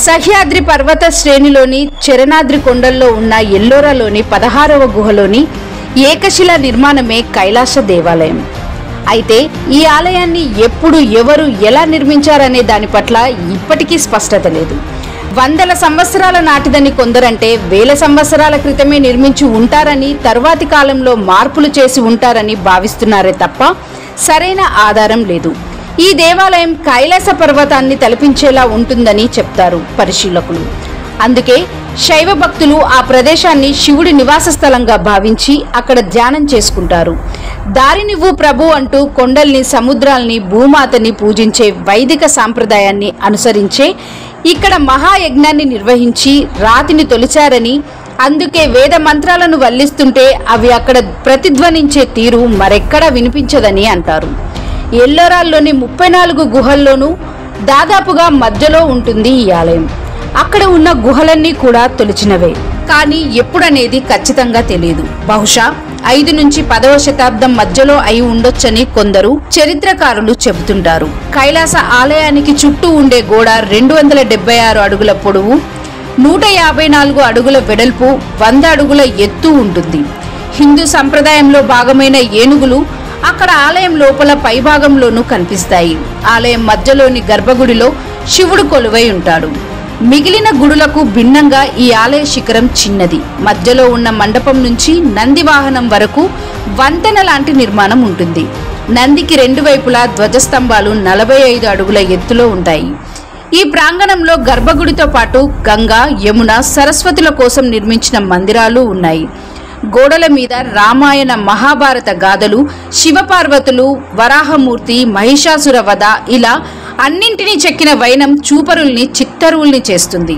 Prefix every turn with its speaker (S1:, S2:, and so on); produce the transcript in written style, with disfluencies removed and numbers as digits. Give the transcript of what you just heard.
S1: సహ్యాద్రి పర్వత శ్రేణిలోని చరణాద్రి కొండల్లో ఉన్న ఎల్లోరాలోని 16వ గుహలోని ఏకశిల నిర్మాణమే కైలాస దేవాలయం. అయితే ఈ ఆలయాన్ని ఎప్పుడు ఎవరు ఎలా నిర్మించారనే దాని పట్ల ఇప్పటికీ స్పష్టత లేదు. వందల సంవత్సరాల నాటిదని కొందరంటే వేల సంవత్సరాల క్రితమే నిర్మించి ఉంటారని, తర్వాతి కాలంలో మార్పులు చేసి ఉంటారని భావిస్తున్నారే తప్ప సరైన ఆధారం లేదు. ఈ దేవాలయం కైలాస పర్వతాన్ని తలపించేలా ఉంటుందని చెప్తారు పరిశీలకులు. అందుకే శైవ భక్తులు ఆ ప్రదేశాన్ని శివుడి నివాస స్థలంగా భావించి అక్కడ ధ్యానం చేసుకుంటారు. దారినివ్వు ప్రభు అంటూ కొండల్ని, సముద్రాల్ని, భూమాతని పూజించే వైదిక సాంప్రదాయాన్ని అనుసరించే ఇక్కడ మహాయజ్ఞాన్ని నిర్వహించి రాతిని తొలిచారని, అందుకే వేద మంత్రాలను వల్లిస్తుంటే అవి అక్కడ ప్రతిధ్వనించే తీరు మరెక్కడా వినిపించదని అంటారు. ఎల్లోరాల్లోని 34 గుహల్లోనూ దాదాపుగా మధ్యలో ఉంటుంది ఈ ఆలయం. అక్కడ ఉన్న గుహలన్నీ కూడా తొలిచినవే, కానీ ఎప్పుడనేది ఖచ్చితంగా తెలియదు. బహుశా 5 నుంచి 10వ శతాబ్దం మధ్యలో అయి ఉండొచ్చని కొందరు చరిత్రకారులు చెబుతుంటారు. కైలాస ఆలయానికి చుట్టూ ఉండే గోడ 276 అడుగుల పొడవు, 154 అడుగుల వెడల్పు, 100 అడుగుల ఎత్తు ఉంటుంది. హిందూ సంప్రదాయంలో భాగమైన ఏనుగులు అక్కడ ఆలయం లోపల పైభాగంలోనూ కనిపిస్తాయి. ఆలయం మధ్యలోని గర్భగుడిలో శివుడు కొలువై ఉంటాడు. మిగిలిన గుడులకు భిన్నంగా ఈ ఆలయ శిఖరం చిన్నది. మధ్యలో ఉన్న మండపం నుంచి నంది వాహనం వరకు వంతెన లాంటి నిర్మాణం ఉంటుంది. నందికి 2 వైపులా ధ్వజస్తంభాలు 45 అడుగుల ఎత్తులో ఉంటాయి. ఈ ప్రాంగణంలో గర్భగుడితో పాటు గంగా, యమున, సరస్వతుల కోసం నిర్మించిన మందిరాలు ఉన్నాయి. గోడల మీద రామాయణ, మహాభారత గాథలు, శివపార్వతులు, వరాహమూర్తి, మహిషాసుర వధ ఇలా అన్నింటినీ చెక్కిన వైనం చూపరుల్ని చిత్తరువుల్ని చేస్తుంది.